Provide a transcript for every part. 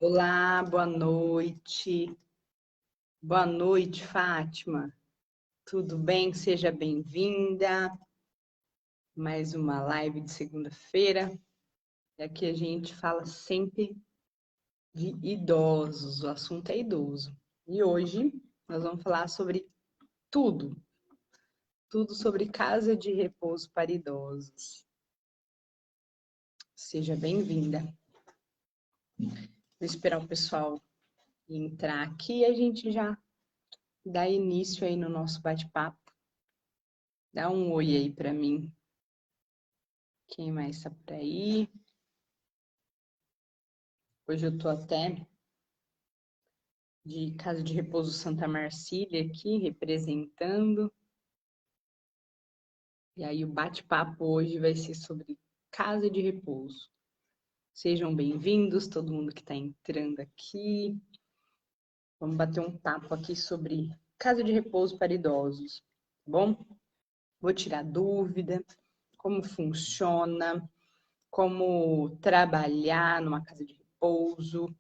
Olá, boa noite. Boa noite, Fátima. Tudo bem? Seja bem-vinda. Mais uma live de segunda-feira. E aqui a gente fala sempre de idosos. O assunto é idoso. E hoje nós vamos falar sobre tudo. Tudo sobre casa de repouso para idosos. Seja bem-vinda. Vou esperar o pessoal entrar aqui e a gente já dá início aí no nosso bate-papo. Dá um oi aí para mim. Quem mais está por aí? Hoje eu tô até de Casa de Repouso Santa Marcília aqui, representando. E aí o bate-papo hoje vai ser sobre Casa de Repouso. Sejam bem-vindos, todo mundo que está entrando aqui. Vamos bater um papo aqui sobre Casa de Repouso para idosos, tá bom? Vou tirar dúvida, como funciona, como trabalhar numa casa de repouso,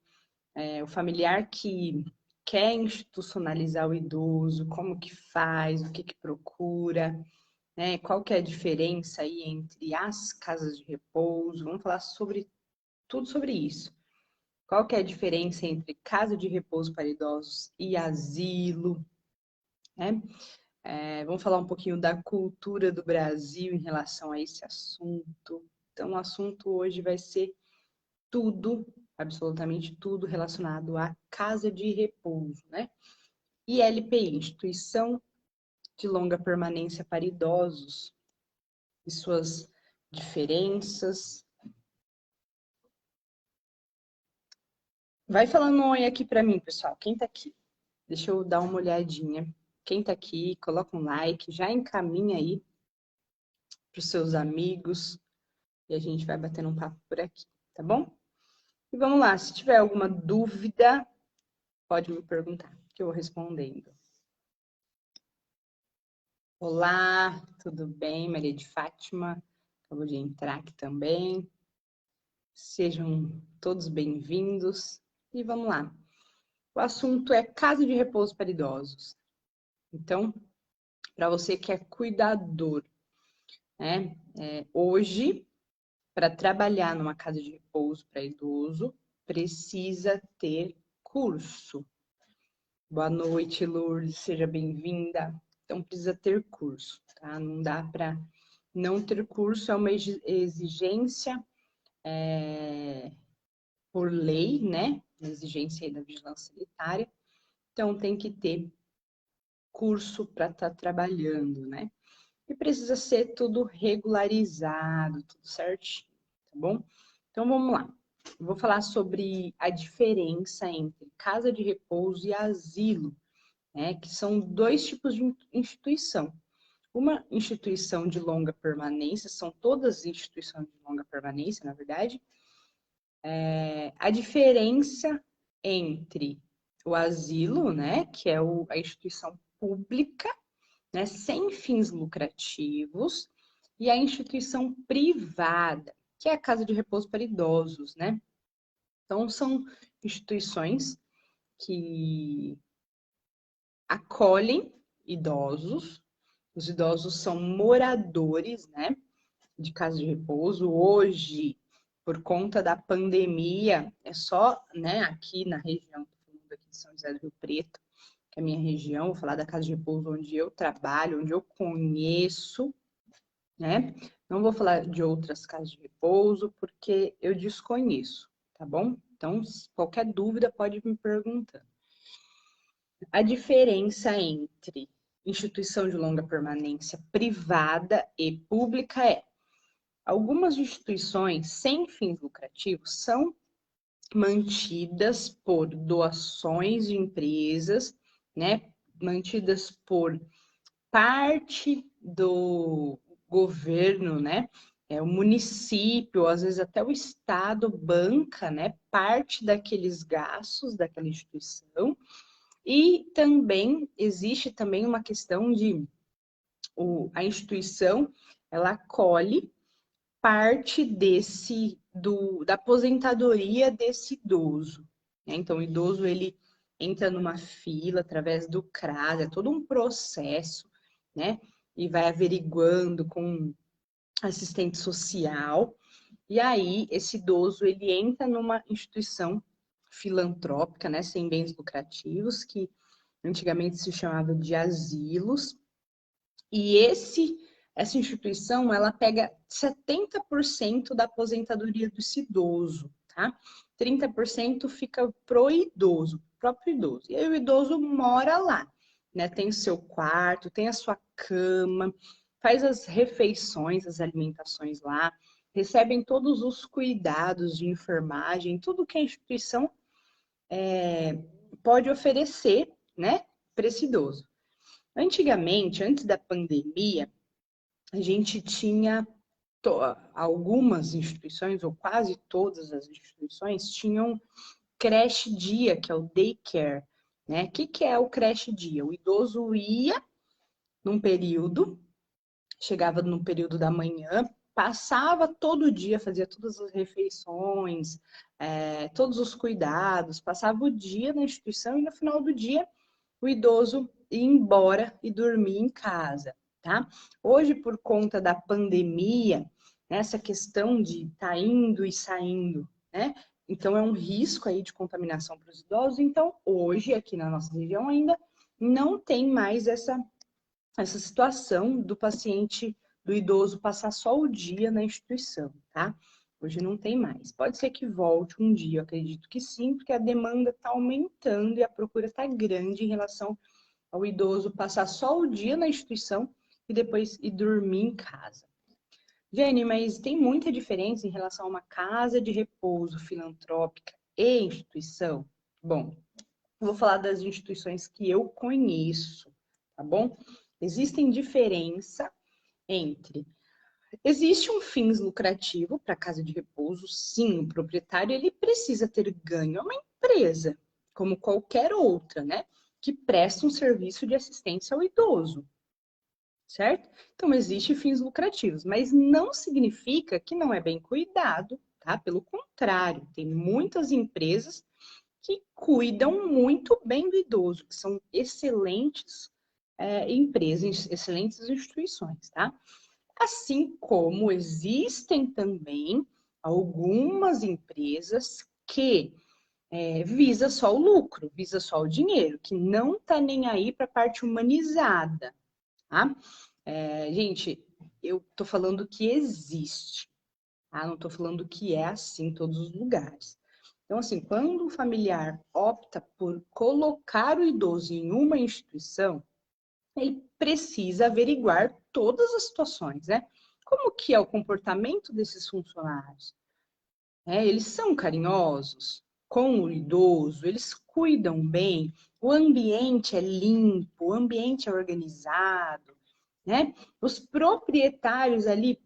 o familiar que quer institucionalizar o idoso, como que faz, o que que procura, né? Qual que é a diferença aí entre as casas de repouso? Vamos falar sobre tudo sobre isso. Qual que é a diferença entre casa de repouso para idosos e asilo, né? Vamos falar um pouquinho da cultura do Brasil em relação a esse assunto. Então, o assunto hoje vai ser tudo, absolutamente tudo relacionado à casa de repouso, né? ILPI, Instituição de Longa Permanência para Idosos, e suas diferenças. Vai falando um oi aqui para mim, pessoal. Quem tá aqui? Deixa eu dar uma olhadinha. Quem tá aqui, coloca um like, já encaminha aí para os seus amigos e a gente vai batendo um papo por aqui, tá bom? E vamos lá, se tiver alguma dúvida, pode me perguntar, que eu vou respondendo. Olá, tudo bem? Maria de Fátima, acabou de entrar aqui também. Sejam todos bem-vindos e vamos lá. O assunto é casa de repouso para idosos. Então, para você que é cuidador, né? Hoje, para trabalhar numa casa de repouso para idoso, precisa ter curso. Boa noite, Lourdes, seja bem-vinda. Então, precisa ter curso, tá? Não dá para não ter curso, é uma exigência por lei, né? Uma exigência aí da vigilância sanitária. Então, tem que ter curso para estar trabalhando, né? E precisa ser tudo regularizado, tudo certinho, tá bom? Então, vamos lá. Eu vou falar sobre a diferença entre casa de repouso e asilo, né? Que são dois tipos de instituição. Uma instituição de longa permanência, são todas instituições de longa permanência, na verdade. A diferença entre o asilo, né, que é a instituição pública, né, sem fins lucrativos, e a instituição privada, que é a casa de repouso para idosos, né? Então, são instituições que acolhem idosos. Os idosos são moradores, né, de casa de repouso. Hoje, por conta da pandemia, é só, né, aqui na região, aqui de São José do Rio Preto, que é a minha região, vou falar da casa de repouso onde eu trabalho, onde eu conheço, né? Não vou falar de outras casas de repouso, porque eu desconheço, tá bom? Então, qualquer dúvida pode me perguntar. A diferença entre instituição de longa permanência privada e pública é: algumas instituições sem fins lucrativos são mantidas por doações de empresas, né? Mantidas por parte do governo, né? O município, às vezes até o estado banca, né? Parte daqueles gastos daquela instituição. E também existe também uma questão de a instituição ela acolhe parte da aposentadoria desse idoso, né? Então, o idoso, ele entra numa fila através do CRAS, é todo um processo, né? E vai averiguando com assistente social. E aí, esse idoso, ele entra numa instituição filantrópica, né? Sem fins lucrativos, que antigamente se chamava de asilos. E essa instituição, ela pega 70% da aposentadoria desse idoso, tá? 30% fica pro idoso, próprio idoso. E aí o idoso mora lá, né? Tem o seu quarto, tem a sua cama, faz as refeições, as alimentações lá, recebem todos os cuidados de enfermagem, tudo que a instituição pode oferecer, né, para esse idoso. Antigamente, antes da pandemia, a gente tinha algumas instituições, ou quase todas as instituições, tinham creche dia, que é o daycare, né? O que é o creche dia? O idoso ia num período, chegava no período da manhã, passava todo dia, fazia todas as refeições, todos os cuidados, passava o dia na instituição e no final do dia o idoso ir embora e dormir em casa, tá? Hoje, por conta da pandemia, essa questão de estar indo e saindo, né? Então, é um risco aí de contaminação para os idosos. Então, hoje, aqui na nossa região, ainda não tem mais essa situação do paciente, do idoso, passar só o dia na instituição, tá? Hoje não tem mais. Pode ser que volte um dia, eu acredito que sim, porque a demanda está aumentando e a procura está grande em relação ao idoso passar só o dia na instituição e depois ir dormir em casa. Jenny, mas tem muita diferença em relação a uma casa de repouso filantrópica e instituição? Bom, eu vou falar das instituições que eu conheço, tá bom? Existem diferença entre... Existe um fins lucrativo para casa de repouso, sim, o proprietário ele precisa ter ganho, é uma empresa, como qualquer outra, né? Que presta um serviço de assistência ao idoso, certo? Então, existe fins lucrativos, mas não significa que não é bem cuidado, tá? Pelo contrário, tem muitas empresas que cuidam muito bem do idoso, que são excelentes empresas, excelentes instituições, tá? Assim como existem também algumas empresas que visa só o lucro, visa só o dinheiro, que não tá nem aí para a parte humanizada, tá? Gente, eu tô falando que existe, tá? Não tô falando que é assim em todos os lugares. Então, assim, quando o familiar opta por colocar o idoso em uma instituição, ele precisa averiguar todas as situações, né? Como que é o comportamento desses funcionários? Eles são carinhosos com o idoso, eles cuidam bem, o ambiente é limpo, o ambiente é organizado, né? Os proprietários ali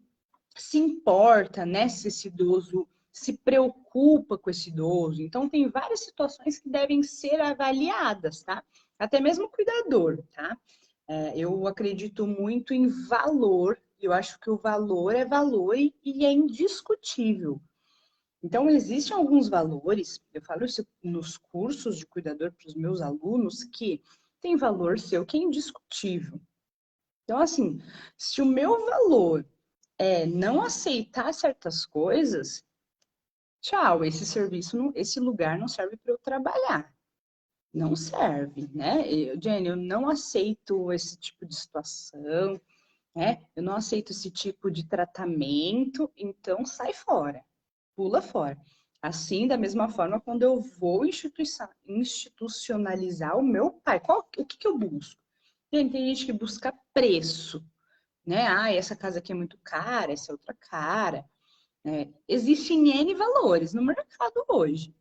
se importam, né? Se esse idoso se preocupa com esse idoso. Então, tem várias situações que devem ser avaliadas, tá? Até mesmo o cuidador, tá? Eu acredito muito em valor, eu acho que o valor é valor e é indiscutível. Então, existem alguns valores, eu falo isso nos cursos de cuidador para os meus alunos, que tem valor seu que é indiscutível. Então, assim, se o meu valor é não aceitar certas coisas, tchau, esse serviço, esse lugar não serve para eu trabalhar. Não serve, né? Jenny, eu não aceito esse tipo de situação, né? Eu não aceito esse tipo de tratamento, então sai fora, pula fora. Assim, da mesma forma, quando eu vou institucionalizar o meu pai, o que eu busco? Tem gente que busca preço, né? Ah, essa casa aqui é muito cara, essa é outra cara. Existem N valores no mercado hoje.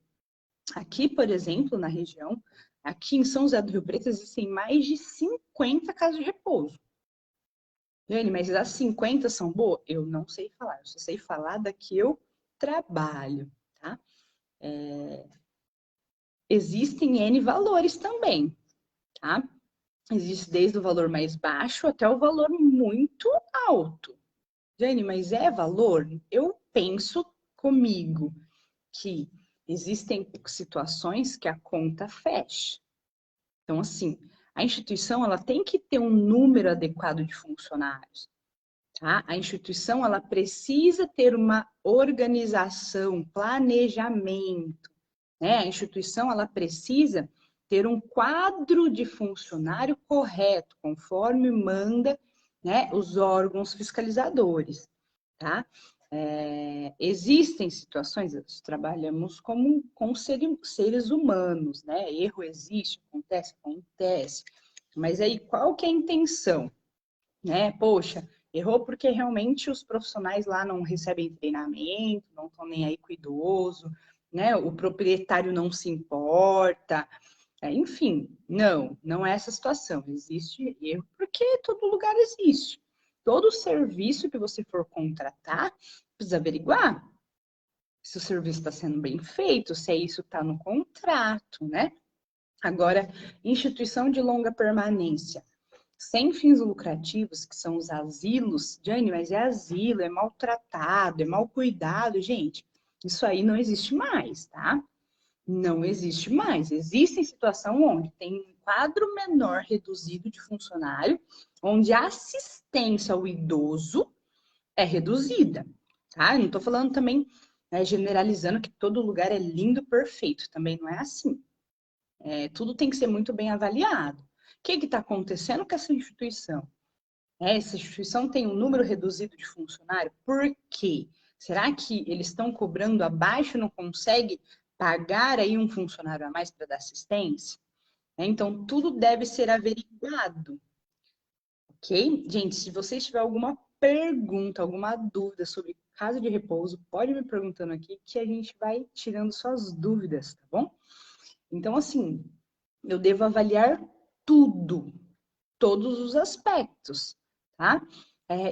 Aqui, por exemplo, na região, aqui em São José do Rio Preto, existem mais de 50 casas de repouso. Jane, mas as 50 são boas? Eu não sei falar, eu só sei falar da que eu trabalho, tá? Existem N valores também, tá? Existe desde o valor mais baixo até o valor muito alto. Jane, mas é valor? Eu penso comigo que existem situações que a conta fecha. Então, assim, a instituição ela tem que ter um número adequado de funcionários. Tá? A instituição ela precisa ter uma organização, planejamento. Né? A instituição ela precisa ter um quadro de funcionário correto, conforme manda, né, os órgãos fiscalizadores. Tá? Existem situações, nós trabalhamos com seres humanos, né? Erro existe, acontece. Mas aí, qual que é a intenção? Né? Poxa, errou porque realmente os profissionais lá não recebem treinamento, não estão nem aí com o idoso, né? O proprietário não se importa, enfim, não é essa situação. Existe erro porque todo lugar existe. Todo serviço que você for contratar, precisa averiguar se o serviço está sendo bem feito, se é isso que está no contrato, né? Agora, instituição de longa permanência, sem fins lucrativos, que são os asilos, Jane, mas é asilo, é maltratado, é mal cuidado, gente, isso aí não existe mais, tá? Não existe mais. Existem situações onde tem um quadro menor reduzido de funcionário, onde a assistência ao idoso é reduzida, tá? Eu não estou falando também, né, generalizando que todo lugar é lindo, perfeito. Também não é assim. Tudo tem que ser muito bem avaliado. O que está acontecendo com essa instituição? Essa instituição tem um número reduzido de funcionário, por quê? Será que eles estão cobrando abaixo e não consegue pagar aí um funcionário a mais para dar assistência? Então, tudo deve ser averiguado, ok? Gente, se vocês tiverem alguma pergunta, alguma dúvida sobre casa de repouso, pode me perguntando aqui que a gente vai tirando suas dúvidas, tá bom? Então, assim, eu devo avaliar tudo, todos os aspectos, tá?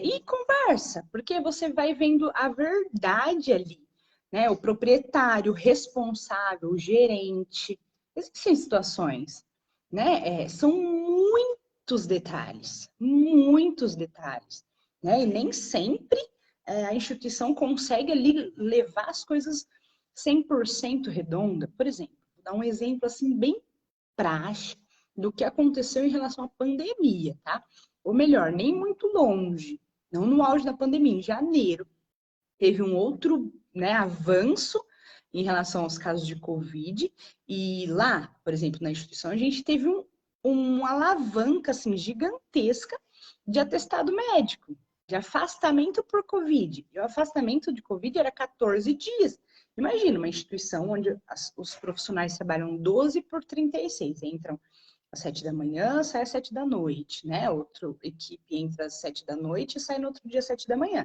E conversa, porque você vai vendo a verdade ali, né? O proprietário, o responsável, o gerente. Existem situações, né? São muitos detalhes, né? E nem sempre a instituição consegue ali levar as coisas 100% redonda. Por exemplo, vou dar um exemplo assim bem prático do que aconteceu em relação à pandemia, tá? Ou melhor, nem muito longe, não no auge da pandemia, em janeiro, teve um outro, né, avanço em relação aos casos de Covid, e lá, por exemplo, na instituição, a gente teve uma alavanca assim, gigantesca de atestado médico, de afastamento por Covid. E o afastamento de Covid era 14 dias. Imagina uma instituição onde os profissionais trabalham 12 por 36, entram às 7 da manhã, sai às 7 da noite, né? Outra equipe entra às 7 da noite e sai no outro dia às 7 da manhã.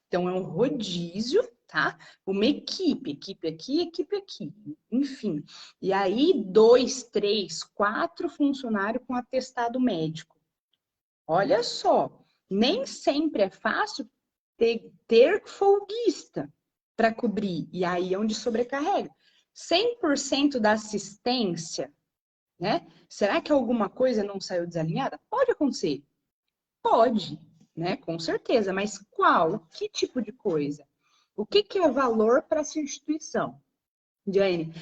Então, é um rodízio, tá? Uma equipe aqui, equipe aqui, enfim. E aí, 2, 3, 4 funcionários com atestado médico. Olha só, nem sempre é fácil ter folguista para cobrir. E aí é onde sobrecarrega. 100% da assistência, né? Será que alguma coisa não saiu desalinhada? Pode acontecer. Pode, né? Com certeza. Mas qual? Que tipo de coisa? O que é valor para essa instituição? Jane,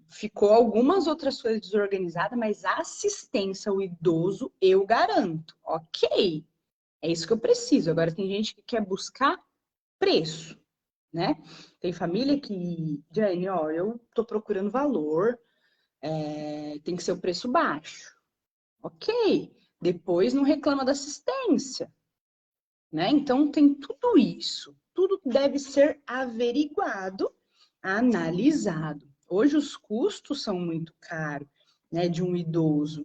ficou algumas outras coisas desorganizadas, mas a assistência ao idoso eu garanto. Ok, é isso que eu preciso. Agora tem gente que quer buscar preço, né? Tem família que, Jane, ó, eu tô procurando valor, tem que ser o preço baixo. Ok, depois não reclama da assistência, né? Então tem tudo isso. Tudo deve ser averiguado, analisado. Hoje os custos são muito caros, né, de um idoso.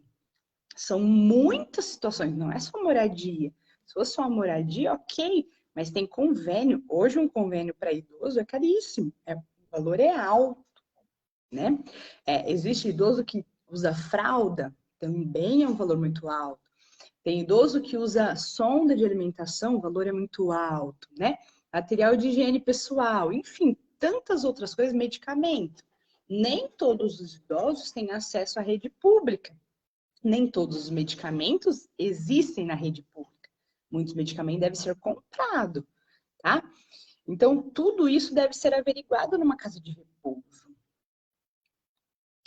São muitas situações, não é só moradia. Se fosse só uma moradia, ok, mas tem convênio. Hoje um convênio para idoso é caríssimo, o valor é alto, né? Existe idoso que usa fralda, também é um valor muito alto. Tem idoso que usa sonda de alimentação, o valor é muito alto, né? Material de higiene pessoal, enfim, tantas outras coisas, medicamento. Nem todos os idosos têm acesso à rede pública. Nem todos os medicamentos existem na rede pública. Muitos medicamentos devem ser comprados, tá? Então, tudo isso deve ser averiguado numa casa de repouso.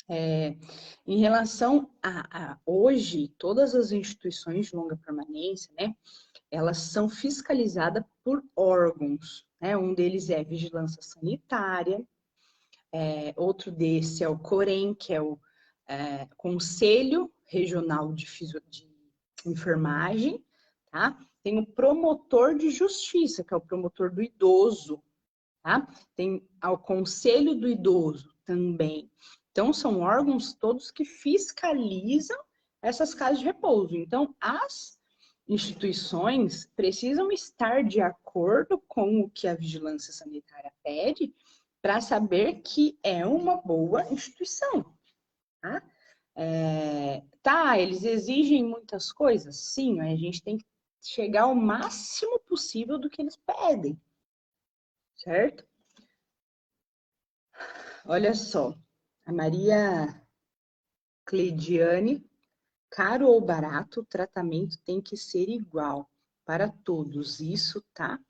Em relação a hoje, todas as instituições de longa permanência, né, elas são fiscalizadas por órgãos, né? Um deles é a vigilância sanitária, outro desse é o COREN, que é o Conselho Regional de Enfermagem, tá? Tem o promotor de justiça, que é o promotor do idoso, tá? Tem o Conselho do Idoso também. Então, são órgãos todos que fiscalizam essas casas de repouso. Então, as instituições precisam estar de acordo com o que a vigilância sanitária pede para saber que é uma boa instituição, tá? Eles exigem muitas coisas? Sim, a gente tem que chegar ao máximo possível do que eles pedem, certo? Olha só, a Maria Cleidiane, caro ou barato, o tratamento tem que ser igual para todos. Isso tá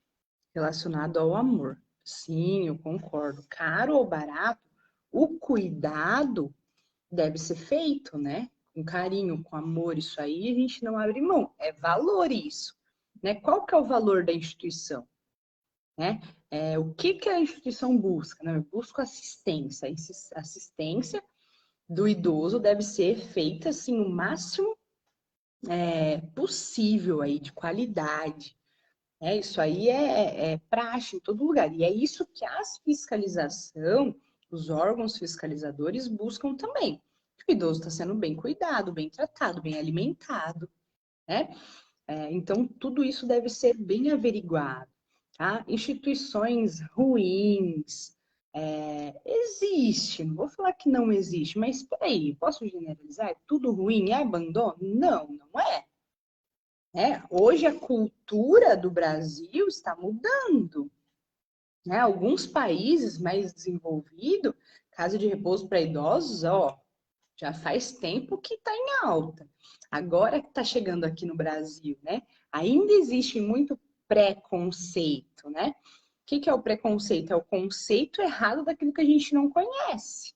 relacionado ao amor. Sim, eu concordo. Caro ou barato, o cuidado deve ser feito, né? Com carinho, com amor, isso aí a gente não abre mão. É valor isso, né? Qual que é o valor da instituição, né? O que a instituição busca? Né? Eu busco assistência. Assistência do idoso deve ser feita assim o máximo possível aí de qualidade. Isso aí é praxe em todo lugar. E é isso que os órgãos fiscalizadores buscam também. Que o idoso está sendo bem cuidado, bem tratado, bem alimentado, né? Então, tudo isso deve ser bem averiguado, tá? Instituições ruins, existe, não vou falar que não existe, mas espera aí, posso generalizar? É tudo ruim? É abandono? Não, não é. Hoje a cultura do Brasil está mudando, né? Alguns países mais desenvolvidos, casa de repouso para idosos, ó, já faz tempo que está em alta. Agora que está chegando aqui no Brasil, né? Ainda existe muito preconceito, né? O que é o preconceito? É o conceito errado daquilo que a gente não conhece.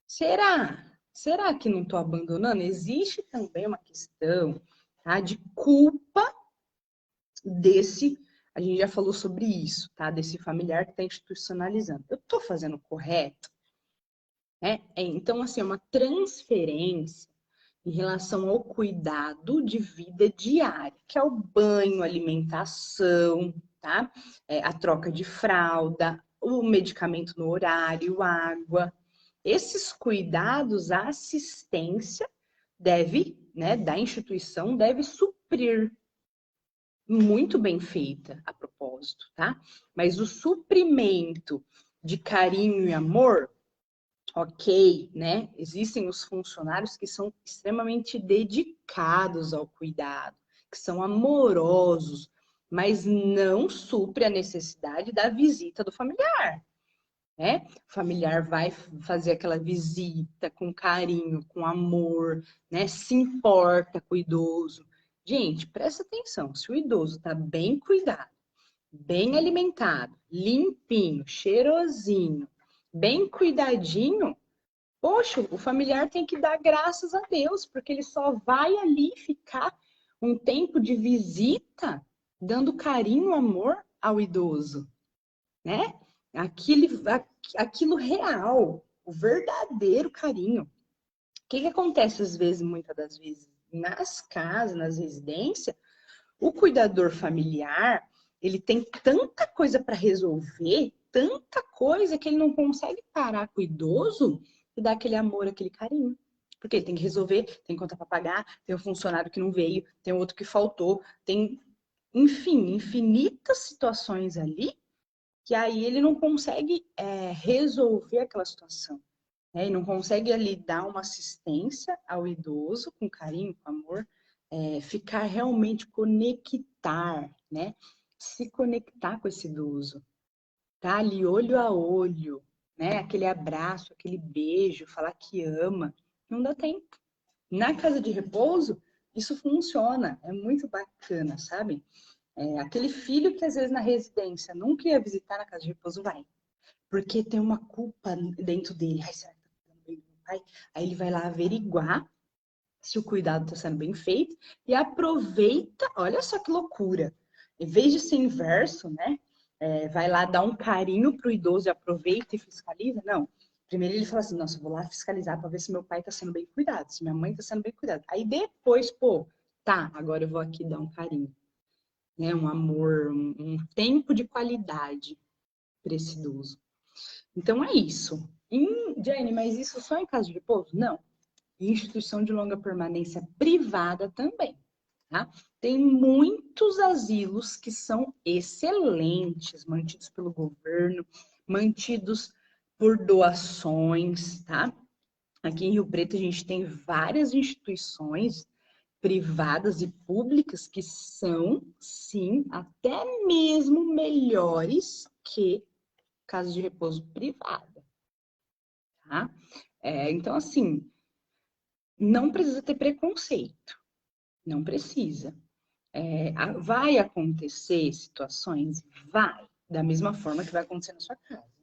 Será? Será que não estou abandonando? Existe também uma questão, tá, de culpa desse, a gente já falou sobre isso, tá? Desse familiar que está institucionalizando. Eu estou fazendo correto? Então, assim, é uma transferência em relação ao cuidado de vida diária, que é o banho, alimentação, tá? A troca de fralda, o medicamento no horário, água. Esses cuidados, a assistência deve, né, da instituição, deve suprir. Muito bem feita, a propósito, tá? Mas o suprimento de carinho e amor, ok, né? Existem os funcionários que são extremamente dedicados ao cuidado, que são amorosos, mas não supre a necessidade da visita do familiar, né? O familiar vai fazer aquela visita com carinho, com amor, né? Se importa com o idoso. Gente, presta atenção, se o idoso está bem cuidado, bem alimentado, limpinho, cheirosinho, bem cuidadinho, poxa, o familiar tem que dar graças a Deus, porque ele só vai ali ficar um tempo de visita dando carinho, amor ao idoso, né? Aquilo real, o verdadeiro carinho. O que acontece às vezes, muitas das vezes, nas casas, nas residências, o cuidador familiar, ele tem tanta coisa para resolver, tanta coisa que ele não consegue parar com o idoso e dar aquele amor, aquele carinho. Porque ele tem que resolver, tem conta para pagar, tem um funcionário que não veio, tem outro que faltou, tem, enfim, infinitas situações ali que aí ele não consegue resolver aquela situação. Né? E não consegue ali dar uma assistência ao idoso com carinho, com amor, ficar realmente conectar, né? Se conectar com esse idoso, tá ali olho a olho, né? Aquele abraço, aquele beijo, falar que ama, não dá tempo. Na casa de repouso, isso funciona, é muito bacana, sabe? Aquele filho que às vezes na residência nunca ia visitar na casa de repouso vai, porque tem uma culpa dentro dele. Ai, será que tá cuidando bem do meu pai. Aí ele vai lá averiguar se o cuidado está sendo bem feito e aproveita, olha só que loucura. Em vez de ser inverso, né? Vai lá dar um carinho pro idoso e aproveita e fiscaliza. Não. Primeiro ele fala assim, nossa, eu vou lá fiscalizar para ver se meu pai está sendo bem cuidado, se minha mãe está sendo bem cuidada. Aí depois, pô, tá, agora eu vou aqui dar um carinho. Né? Um amor, um tempo de qualidade para esse idoso. Então é isso. Jane, mas isso só em caso de repouso? Não. Em instituição de longa permanência privada também. Tá? Tem muitos asilos que são excelentes, mantidos pelo governo, mantidos por doações, tá? Aqui em Rio Preto a gente tem várias instituições privadas e públicas que são, sim, até mesmo melhores que casa de repouso privada, tá? Então, assim, não precisa ter preconceito, não precisa. Vai acontecer situações? Vai, da mesma forma que vai acontecer na sua casa.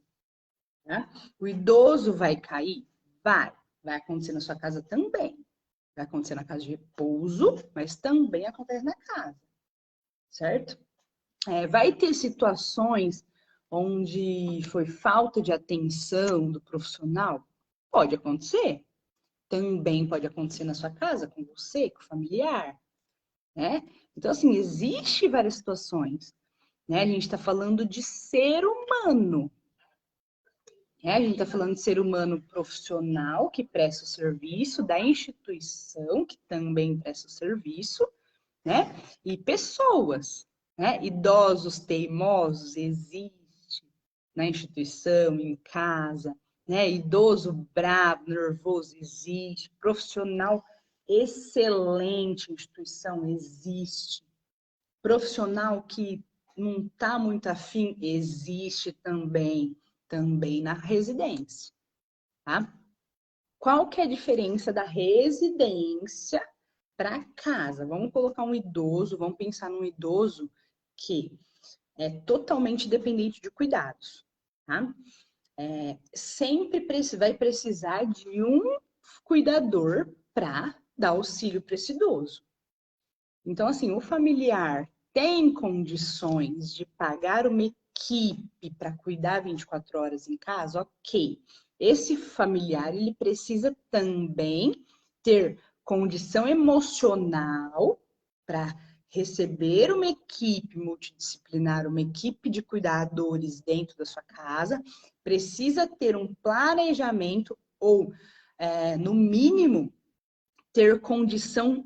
Né? O idoso vai cair? Vai acontecer na sua casa também. Vai acontecer na casa de repouso, mas também acontece na casa, certo? Vai ter situações onde foi falta de atenção do profissional? Pode acontecer. Também pode acontecer na sua casa, com você, com o familiar, né? Então, assim, existe várias situações, né? A gente está falando de ser humano, né? A gente está falando de ser humano profissional que presta o serviço, da instituição que também presta o serviço, né? E pessoas, né? Idosos teimosos existe na instituição, em casa, né? Idoso bravo, nervoso existe, profissional excelente em instituição existe, profissional que não está muito afim existe também na residência, tá? Qual que é a diferença da residência para casa? Vamos colocar um idoso, vamos pensar num idoso que é totalmente dependente de cuidados, tá? Sempre vai precisar de um cuidador para dar auxílio para esse idoso. Então, assim, o familiar tem condições de pagar uma equipe para cuidar 24 horas em casa? Ok. Esse familiar, ele precisa também ter condição emocional para receber uma equipe multidisciplinar, uma equipe de cuidadores dentro da sua casa, precisa ter um planejamento ou, no mínimo, ter condição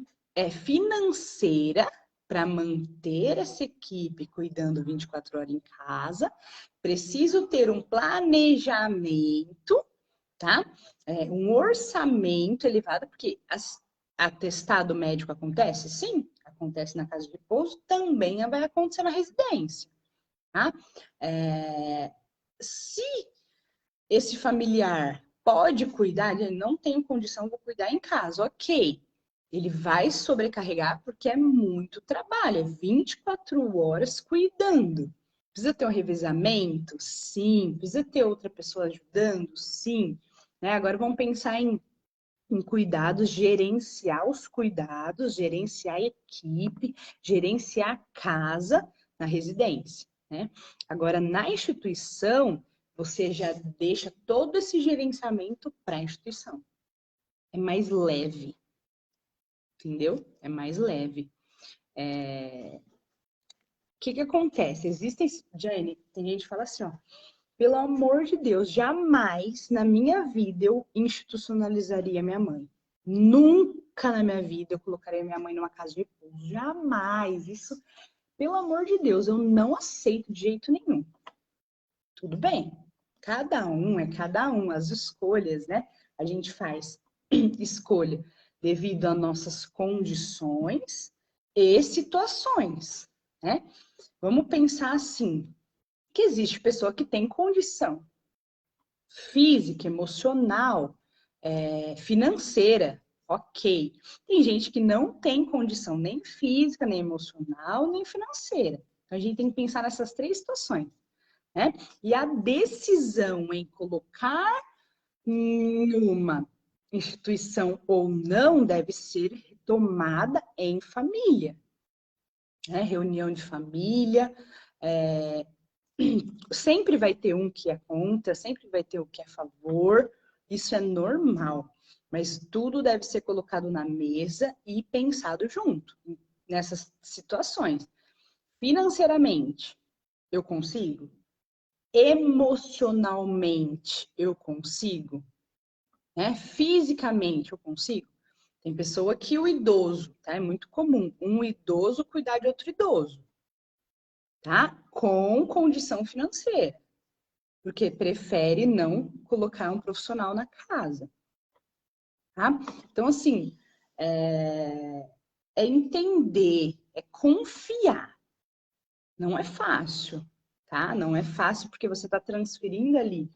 financeira para manter essa equipe cuidando 24 horas em casa, preciso ter um planejamento, tá? Um orçamento elevado, porque atestado médico acontece? Sim, acontece na casa de repouso, também vai acontecer na residência, tá? Se esse familiar pode cuidar, ele não tem condição, vou cuidar em casa, ok. Ele vai sobrecarregar porque é muito trabalho, é 24 horas cuidando. Precisa ter um revezamento? Sim. Precisa ter outra pessoa ajudando? Sim. Né? Agora vamos pensar em cuidados, gerenciar os cuidados, gerenciar a equipe, gerenciar a casa na residência. Né? Agora, na instituição, você já deixa todo esse gerenciamento para a instituição. É mais leve, entendeu? É mais leve. O que acontece? Existem, Jane, tem gente que fala assim, ó, pelo amor de Deus, jamais na minha vida eu institucionalizaria minha mãe. Nunca na minha vida eu colocaria minha mãe numa casa de repouso. Jamais. Isso, pelo amor de Deus, eu não aceito de jeito nenhum. Tudo bem. Cada um é cada um. As escolhas, né? A gente faz escolha devido às nossas condições e situações, né? Vamos pensar assim, que existe pessoa que tem condição física, emocional, financeira, ok. Tem gente que não tem condição nem física, nem emocional, nem financeira. Então, a gente tem que pensar nessas três situações, né? E a decisão em colocar em uma instituição ou não deve ser retomada em família, né? Reunião de família, sempre vai ter um que é contra, sempre vai ter um que é a favor, isso é normal, mas tudo deve ser colocado na mesa e pensado junto nessas situações. Financeiramente, eu consigo? Emocionalmente, eu consigo? Né? Fisicamente, eu consigo? Tem pessoa que o idoso, tá? É muito comum um idoso cuidar de outro idoso, tá? Com condição financeira, porque prefere não colocar um profissional na casa, tá? Então, assim, é entender, é confiar. Não é fácil, tá? Não é fácil porque você está transferindo ali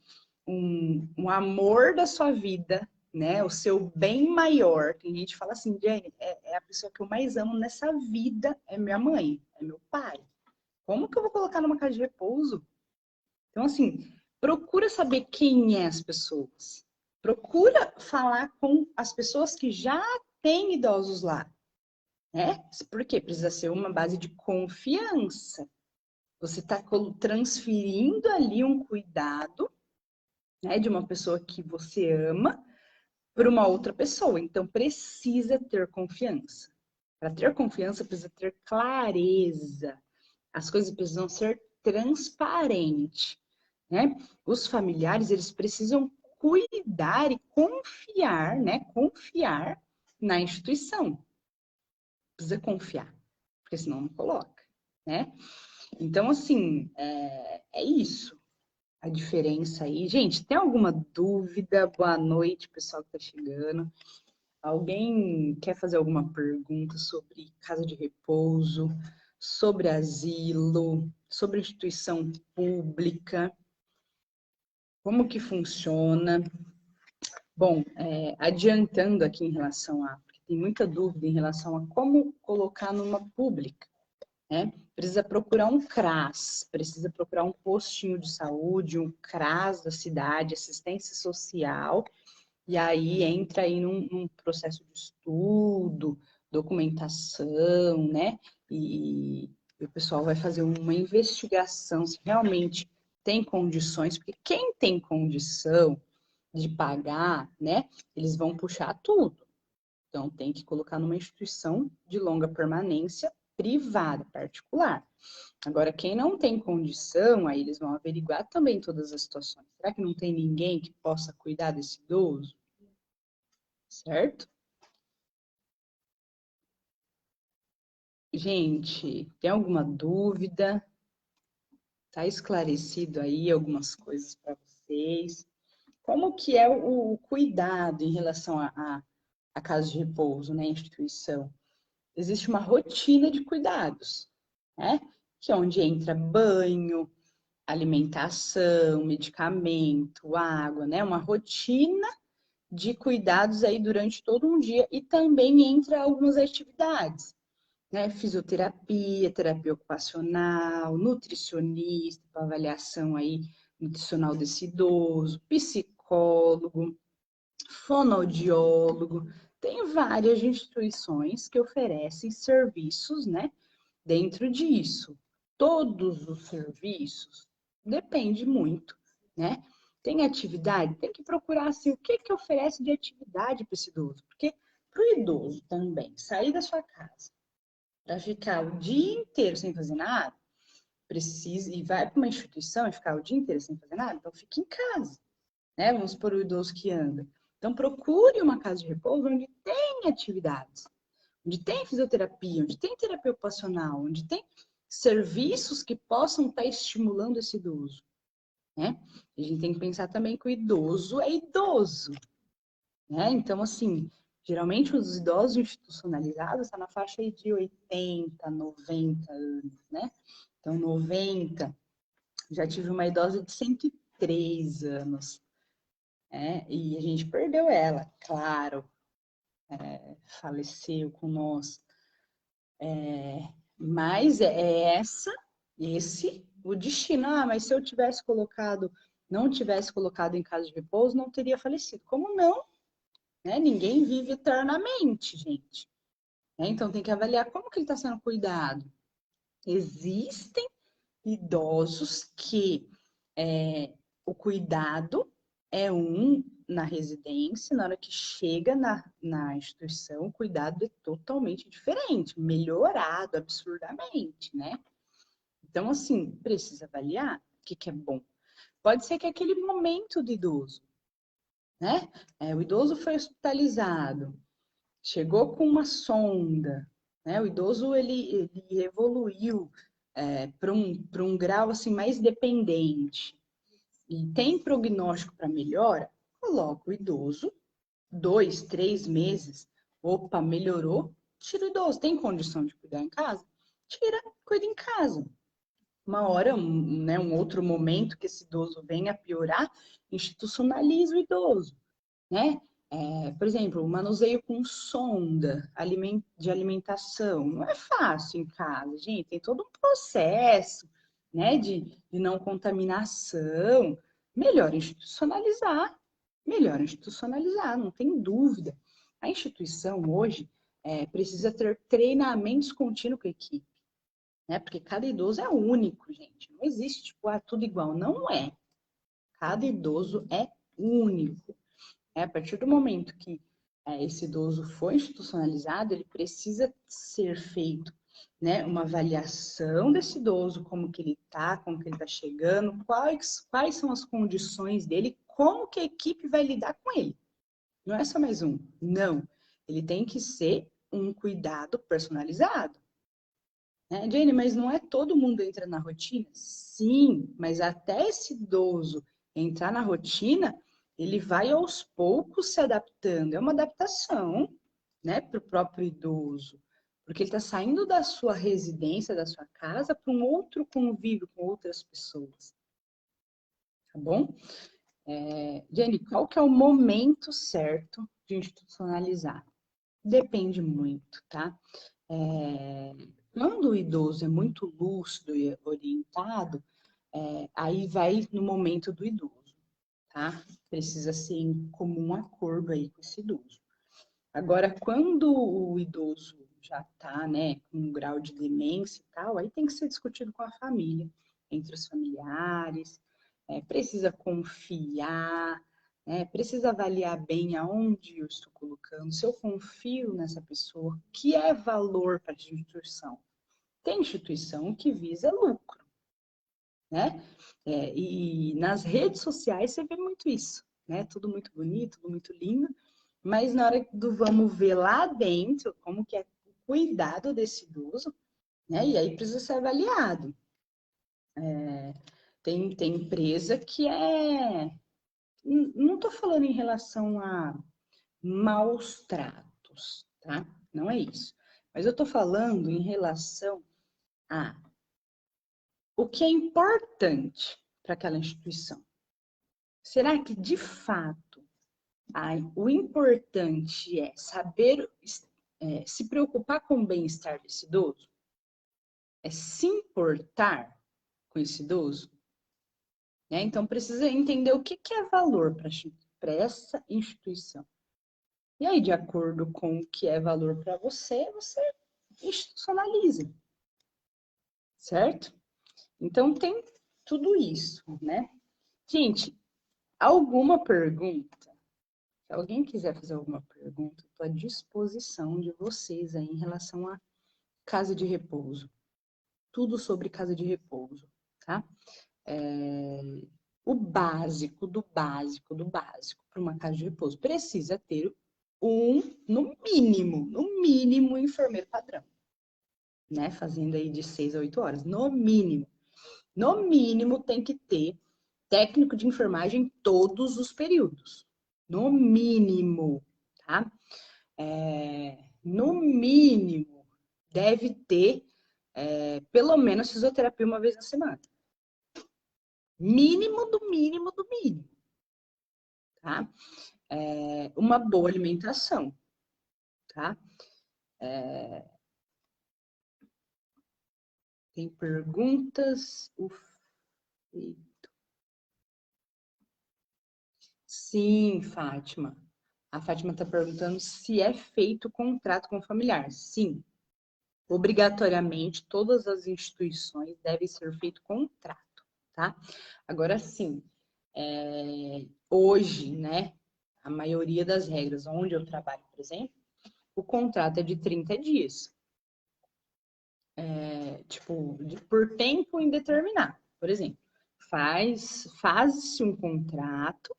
um amor da sua vida, né? O seu bem maior. Tem gente que fala assim, Jenny, é a pessoa que eu mais amo nessa vida, é minha mãe, é meu pai. Como que eu vou colocar numa casa de repouso? Então, assim, procura saber quem é as pessoas. Procura falar com as pessoas que já têm idosos lá, né? Porque precisa ser uma base de confiança. Você está transferindo ali um cuidado, né, de uma pessoa que você ama para uma outra pessoa. Então, precisa ter confiança. Para ter confiança, precisa ter clareza. As coisas precisam ser transparentes, né? Os familiares, eles precisam cuidar e confiar, né? Confiar na instituição. Precisa confiar, porque senão não coloca, né? Então, assim, é isso. A diferença aí. Gente, tem alguma dúvida? Boa noite, pessoal que está chegando. Alguém quer fazer alguma pergunta sobre casa de repouso, sobre asilo, sobre instituição pública? Como que funciona? Bom, adiantando aqui em relação a... Porque tem muita dúvida em relação a como colocar numa pública, né? Precisa procurar um CRAS, precisa procurar um postinho de saúde, um CRAS da cidade, assistência social, e aí entra aí num processo de estudo, documentação, né? E o pessoal vai fazer uma investigação se realmente tem condições, porque quem tem condição de pagar, né? Eles vão puxar tudo. Então, tem que colocar numa instituição de longa permanência privada, particular. Agora, quem não tem condição, aí eles vão averiguar também todas as situações. Será que não tem ninguém que possa cuidar desse idoso? Certo? Gente, tem alguma dúvida? Tá esclarecido aí algumas coisas para vocês? Como que é o cuidado em relação a casa de repouso, né, instituição? Existe uma rotina de cuidados, né? Que é onde entra banho, alimentação, medicamento, água, né? Uma rotina de cuidados aí durante todo um dia e também entra algumas atividades, né? Fisioterapia, terapia ocupacional, nutricionista, para avaliação aí nutricional desse idoso, psicólogo, fonoaudiólogo. Tem várias instituições que oferecem serviços, né? Dentro disso. Todos os serviços depende muito, né? Tem atividade, tem que procurar assim, o que que oferece de atividade para esse idoso, porque para o idoso também sair da sua casa para ficar o dia inteiro sem fazer nada, precisa e vai para uma instituição e ficar o dia inteiro sem fazer nada, então fique em casa, né? Vamos por o idoso que anda. Então procure uma casa de repouso onde tem atividades, onde tem fisioterapia, onde tem terapia ocupacional, onde tem serviços que possam estar estimulando esse idoso, né? A gente tem que pensar também que o idoso é idoso, né? Então, assim, geralmente os idosos institucionalizados estão na faixa aí de 80, 90 anos, né? Então, 90, já tive uma idosa de 103 anos, né? E a gente perdeu ela, claro, faleceu com nós. Mas esse o destino. Ah, mas se eu não tivesse colocado em casa de repouso, não teria falecido. Como não? né? Ninguém vive eternamente, gente. Então, tem que avaliar como que ele está sendo cuidado. Existem idosos que o cuidado é um na residência, na hora que chega na instituição, o cuidado é totalmente diferente, melhorado absurdamente, né? Então, assim, precisa avaliar o que é bom. Pode ser que aquele momento do idoso, né? O idoso foi hospitalizado, chegou com uma sonda, né? O idoso ele evoluiu para um grau assim mais dependente e tem prognóstico para melhora, coloca o idoso 2, 3 meses, opa, melhorou, tira o idoso, tem condição de cuidar em casa? Tira, cuida em casa. Uma hora, um outro momento que esse idoso venha a piorar, institucionaliza o idoso, né? Por exemplo, o manuseio com sonda de alimentação não é fácil em casa, gente. Tem todo um processo, né, de não contaminação. Melhor institucionalizar, melhor institucionalizar, não tem dúvida. A instituição hoje precisa ter treinamentos contínuos com a equipe, né? Porque cada idoso é único, gente. Não existe, tipo, tudo igual. Não é. Cada idoso é único. A partir do momento que esse idoso foi institucionalizado, ele precisa ser feito, né, uma avaliação desse idoso, como que ele está, como que ele está chegando, quais são as condições dele, como que a equipe vai lidar com ele. Não é só mais um, não. Ele tem que ser um cuidado personalizado. Né? Jane, mas não é todo mundo entra na rotina? Sim, mas até esse idoso entrar na rotina, ele vai aos poucos se adaptando. É uma adaptação, né, para o próprio idoso, porque ele está saindo da sua residência, da sua casa, para um outro convívio com outras pessoas. Tá bom? Jane, qual que é o momento certo de institucionalizar? Depende muito, tá? Quando o idoso é muito lúcido e orientado, aí vai no momento do idoso, tá? Precisa ser em comum acordo aí com esse idoso. Agora, quando o idoso já tá, né, com um grau de demência e tal, aí tem que ser discutido com a família, entre os familiares, precisa confiar, né, precisa avaliar bem aonde eu estou colocando, se eu confio nessa pessoa, o que é valor para a instituição. Tem instituição que visa lucro, né? E nas redes sociais você vê muito isso, né? Tudo muito bonito, tudo muito lindo, mas na hora do vamos ver lá dentro como que é o cuidado desse idoso, né? E aí precisa ser avaliado. Tem empresa que não estou falando em relação a maus tratos, tá? Não é isso. Mas eu estou falando em relação a o que é importante para aquela instituição. Será que, de fato, o importante é saber se preocupar com o bem-estar desse idoso? É se importar com esse idoso? Então, precisa entender o que é valor para essa instituição. E aí, de acordo com o que é valor para você, você institucionaliza, certo? Então, tem tudo isso, né? Gente, alguma pergunta? Se alguém quiser fazer alguma pergunta, estou à disposição de vocês aí em relação a casa de repouso. Tudo sobre casa de repouso, tá? O básico do básico do básico para uma casa de repouso precisa ter no mínimo, um enfermeiro padrão, né? Fazendo aí de 6 a 8 horas, no mínimo. No mínimo tem que ter técnico de enfermagem todos os períodos. No mínimo, tá? No mínimo, deve ter pelo menos fisioterapia uma vez na semana. Mínimo do mínimo do mínimo, tá? Uma boa alimentação, tá? Tem perguntas? Sim, Fátima. A Fátima está perguntando se é feito contrato com o familiar. Sim, obrigatoriamente, todas as instituições devem ser feito contrato, tá? Agora sim, hoje, né, a maioria das regras onde eu trabalho, por exemplo, o contrato é de 30 dias. Tipo, por tempo indeterminado. Por exemplo, faz-se um contrato.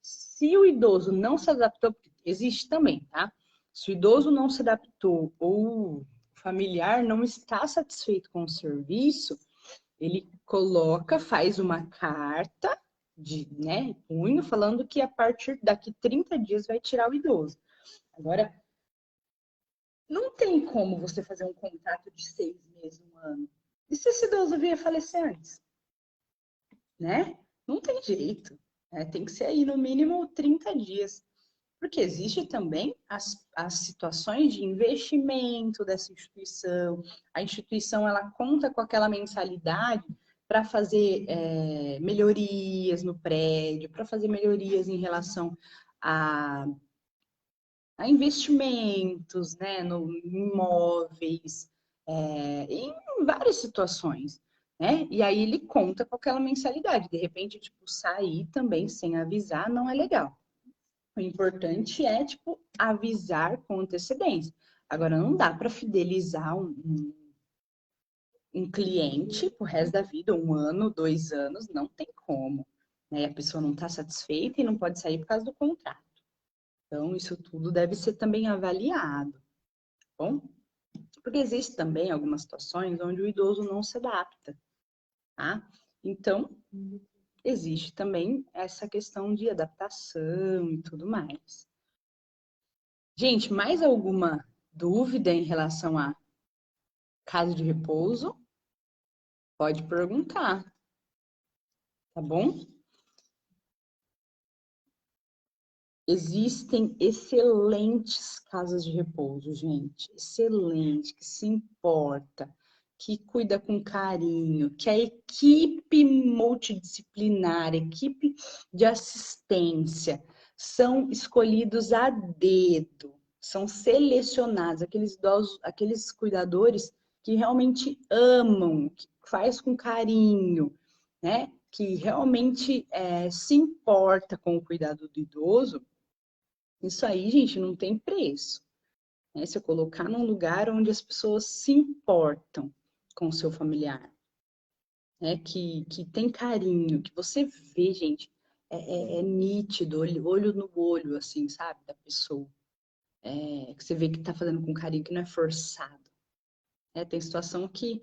Se o idoso não se adaptou, existe também, tá? Se o idoso não se adaptou ou o familiar não está satisfeito com o serviço, ele faz uma carta de, né, punho, falando que a partir daqui 30 dias vai tirar o idoso. Agora, não tem como você fazer um contrato de 6 meses, um ano. E se esse idoso vier falecer antes? Né? Não tem jeito. Né? Tem que ser aí no mínimo 30 dias. Porque existe também as situações de investimento dessa instituição. A instituição ela conta com aquela mensalidade para fazer melhorias no prédio, para fazer melhorias em relação a investimentos, né, no imóveis, em várias situações, né? E aí ele conta com aquela mensalidade. De repente, tipo, sair também sem avisar não é legal. O importante é, tipo, avisar com antecedência. Agora, não dá para fidelizar um cliente pro resto da vida, 1 ano, 2 anos, não tem como. Né? A pessoa não está satisfeita e não pode sair por causa do contrato. Então, isso tudo deve ser também avaliado, tá bom? Porque existe também algumas situações onde o idoso não se adapta, tá? Então, existe também essa questão de adaptação e tudo mais. Gente, mais alguma dúvida em relação a casa de repouso? Pode perguntar, tá bom? Existem excelentes casas de repouso, gente. Excelente, que se importa, que cuida com carinho, que a equipe multidisciplinar, equipe de assistência, são escolhidos a dedo, são selecionados, aqueles idosos, aqueles cuidadores que realmente amam, que faz com carinho, né? Que realmente se importa com o cuidado do idoso. Isso aí, gente, não tem preço. Né? Se eu colocar num lugar onde as pessoas se importam com o seu familiar, né? Que tem carinho, que você vê, gente, é nítido, olho no olho, assim, sabe, da pessoa. Que você vê que tá fazendo com carinho, que não é forçado. Tem situação que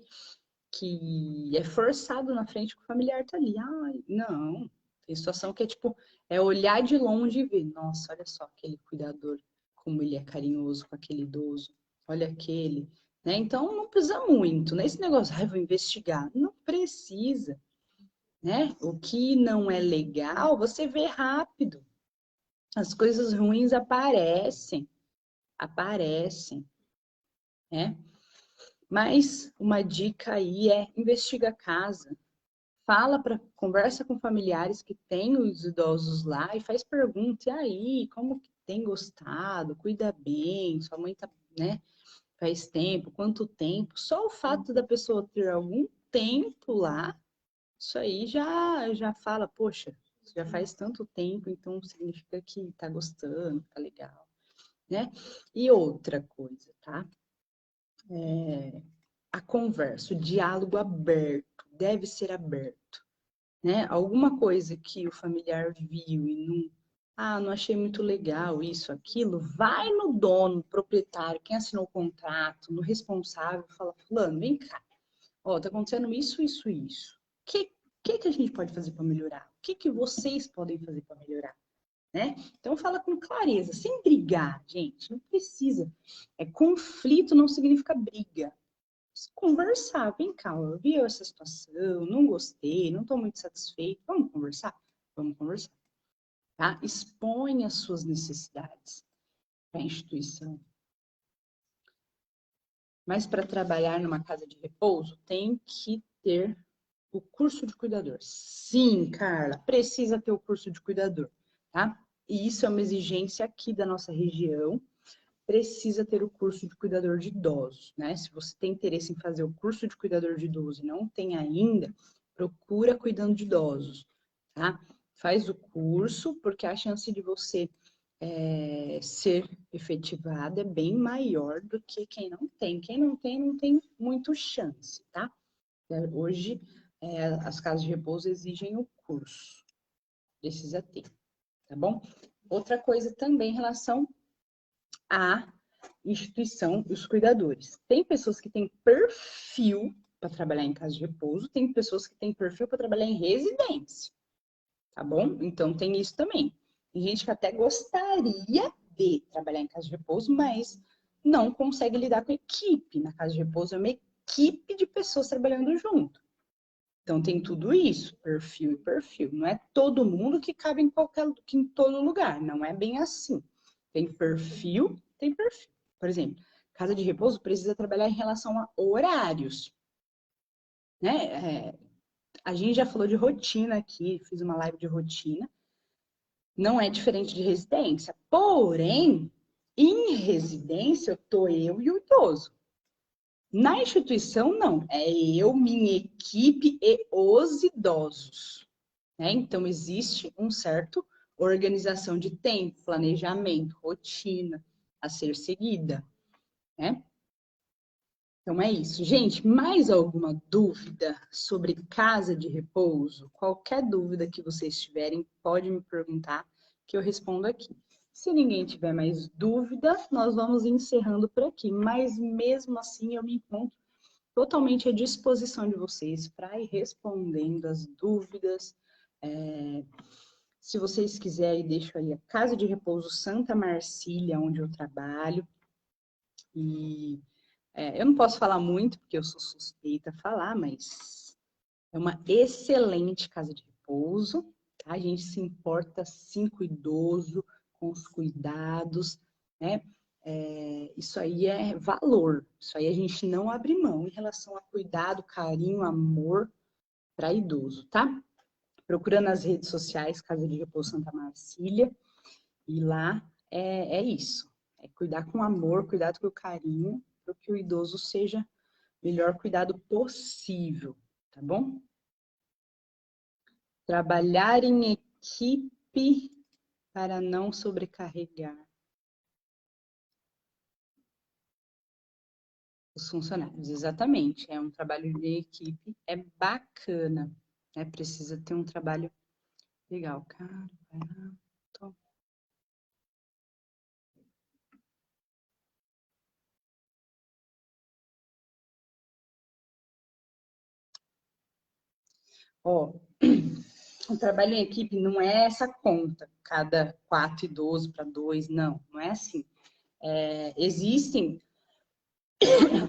é forçado na frente que o familiar tá ali. Ai, não. Tem situação que é tipo, é olhar de longe e ver, nossa, olha só aquele cuidador, como ele é carinhoso com aquele idoso, olha aquele, né? Então não precisa muito, né? Esse negócio, ai, vou investigar. Não precisa, né? O que não é legal, você vê rápido. As coisas ruins aparecem, né? Mas uma dica aí é investiga a casa, conversa com familiares que têm os idosos lá e faz pergunta, e aí, como que tem gostado? Cuida bem, sua mãe tá, né? Faz tempo, quanto tempo? Só o fato da pessoa ter algum tempo lá, isso aí já fala, poxa, já faz tanto tempo, então significa que tá gostando, tá legal, né? E outra coisa, tá? A conversa, o diálogo aberto, deve ser aberto. Né? Alguma coisa que o familiar viu e não achei muito legal isso, aquilo, vai no dono, proprietário, quem assinou o contrato, no responsável, fala, fulano, vem cá, ó, tá acontecendo isso, isso, isso. O que a gente pode fazer para melhorar? O que vocês podem fazer para melhorar? Né? Então fala com clareza, sem brigar, gente, não precisa. Conflito não significa briga. Conversar, vem cá, eu vi essa situação, não gostei, não estou muito satisfeito, vamos conversar? Vamos conversar, tá? Expõe as suas necessidades para a instituição. Mas para trabalhar numa casa de repouso, tem que ter o curso de cuidador. Sim, Carla, precisa ter o curso de cuidador, tá? e isso é uma exigência aqui da nossa região, precisa ter o curso de cuidador de idosos, né? Se você tem interesse em fazer o curso de cuidador de idoso e não tem ainda, procura cuidando de idosos, tá? Faz o curso, porque a chance de você ser efetivada é bem maior do que quem não tem. Quem não tem, não tem muito chance, tá? Hoje, as casas de repouso exigem o curso. Precisa ter, tá bom? Outra coisa também em relação à instituição e os cuidadores. Tem pessoas que têm perfil para trabalhar em casa de repouso, tem pessoas que têm perfil para trabalhar em residência, tá bom? Então tem isso também. Tem gente que até gostaria de trabalhar em casa de repouso, mas não consegue lidar com a equipe. Na casa de repouso é uma equipe de pessoas trabalhando junto. Então tem tudo isso, perfil e perfil. Não é todo mundo que cabe em todo lugar, não é bem assim. Tem perfil, tem perfil. Por exemplo, casa de repouso precisa trabalhar em relação a horários, né? A gente já falou de rotina aqui, fiz uma live de rotina. Não é diferente de residência. Porém, em residência, eu e o idoso. Na instituição, não. É eu, minha equipe e os idosos. Né? Então, existe um certo organização de tempo, planejamento, rotina a ser seguida. Né? Então, é isso. Gente, mais alguma dúvida sobre casa de repouso? Qualquer dúvida que vocês tiverem, pode me perguntar que eu respondo aqui. Se ninguém tiver mais dúvida, nós vamos encerrando por aqui. Mas, mesmo assim, eu me encontro totalmente à disposição de vocês para ir respondendo as dúvidas. Se vocês quiserem, deixo aí a Casa de Repouso Santa Marcília, onde eu trabalho. E eu não posso falar muito, porque eu sou suspeita a falar, mas é uma excelente casa de repouso. Tá? A gente se importa, sim, com o idoso, com os cuidados, né? Isso aí é valor. Isso aí a gente não abre mão em relação a cuidado, carinho, amor para idoso, tá? Procura nas redes sociais Casa de Repouso Santa Marcília, e lá é isso. É cuidar com amor, cuidado com o carinho, para que o idoso seja o melhor cuidado possível, tá bom? Trabalhar em equipe para não sobrecarregar os funcionários. Exatamente, é um trabalho de equipe, é bacana, né? Precisa ter um trabalho legal. Cara, barato. Ó, o trabalho em equipe não é essa conta, cada 4 idosos para 2, não é assim. Existem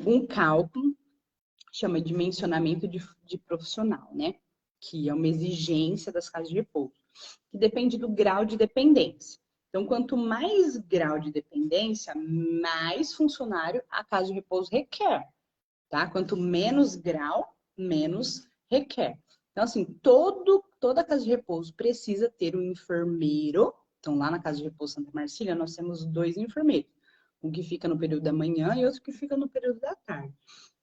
um cálculo, chama de dimensionamento de profissional, né? Que é uma exigência das casas de repouso, que depende do grau de dependência. Então, quanto mais grau de dependência, mais funcionário a casa de repouso requer, tá? Quanto menos grau, menos requer. Então, assim, toda casa de repouso precisa ter um enfermeiro. Então, lá na casa de repouso Santa Marcília, nós temos 2 enfermeiros. Um que fica no período da manhã e outro que fica no período da tarde.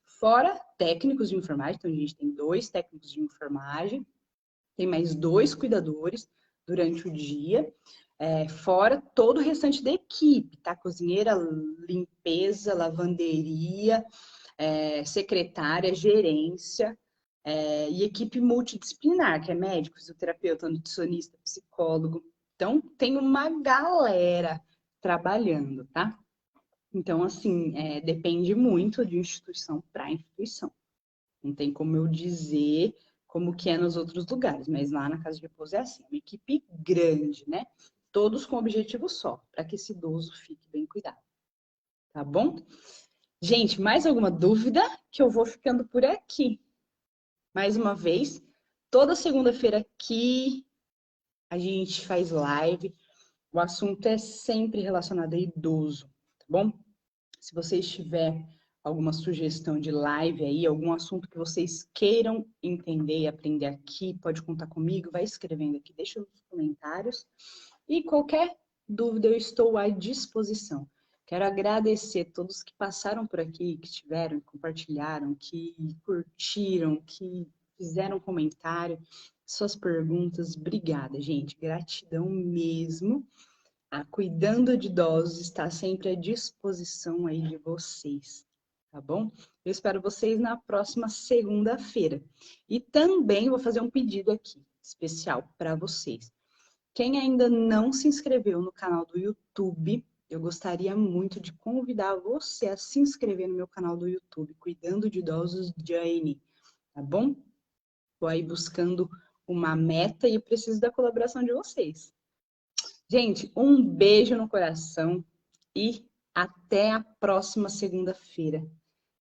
Fora técnicos de enfermagem, então a gente tem 2 técnicos de enfermagem, tem mais 2 cuidadores durante o dia, fora todo o restante da equipe, tá? Cozinheira, limpeza, lavanderia, secretária, gerência, e equipe multidisciplinar, que é médico, fisioterapeuta, nutricionista, psicólogo. Então, tem uma galera trabalhando, tá? Então, assim, depende muito de instituição para instituição. Não tem como eu dizer como que é nos outros lugares, mas lá na Casa de Repouso é assim, uma equipe grande, né? Todos com objetivo só, para que esse idoso fique bem cuidado. Tá bom? Gente, mais alguma dúvida? Que eu vou ficando por aqui. Mais uma vez, toda segunda-feira aqui a gente faz live. O assunto é sempre relacionado a idoso, tá bom? Se vocês tiverem alguma sugestão de live aí, algum assunto que vocês queiram entender e aprender aqui, pode contar comigo, vai escrevendo aqui, deixa nos comentários E qualquer dúvida, eu estou à disposição. Quero agradecer a todos que passaram por aqui, que estiveram, que compartilharam, que curtiram, que fizeram comentário, suas perguntas. Obrigada, gente. Gratidão mesmo. A Cuidando de Idosos está sempre à disposição aí de vocês, tá bom? Eu espero vocês na próxima segunda-feira. E também vou fazer um pedido aqui, especial para vocês. Quem ainda não se inscreveu no canal do YouTube, eu gostaria muito de convidar você a se inscrever no meu canal do YouTube, Cuidando de Idosos Jane, tá bom? Estou aí buscando uma meta e eu preciso da colaboração de vocês. Gente, um beijo no coração e até a próxima segunda-feira.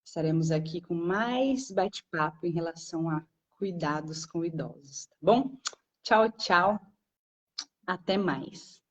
Estaremos aqui com mais bate-papo em relação a cuidados com idosos, tá bom? Tchau, tchau. Até mais.